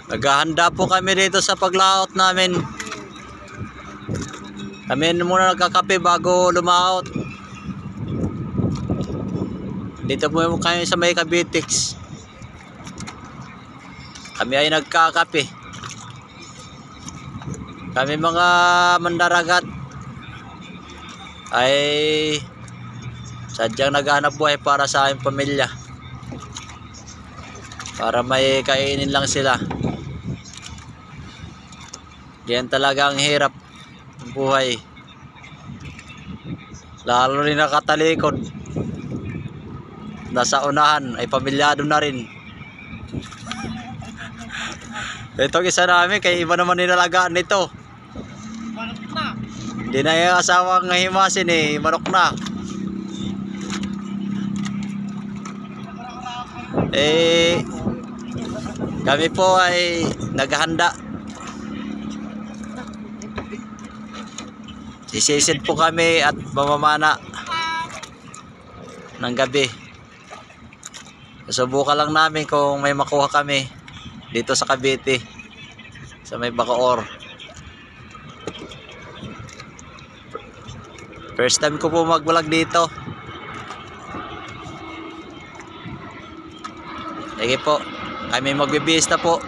Naghahanda po kami dito sa paglaot namin. Kami muna nagkakape bago lumaot. Dito po kami sa may Cavitex. Kami ay nagkakape. Kami mga mandaragat ay sadyang naghahanap buhay para sa aming pamilya. Para may kainin lang sila. Yan talaga ang hirap ng buhay. Lalo rin nakatalikod. Nasa unahan ay pamilyado na rin. Itong isa namin kay iba naman nilalagaan nito. Manok na. Hindi na yung asawang himasin eh. Manok na. Kami po ay naghahanda. Sisisid po kami at mamamana ng gabi. Susubukan lang namin kung may makuha kami dito sa Cavite, sa may Bacoor. First time ko po mag-vlog dito. Sige po, kami magbibihis na po.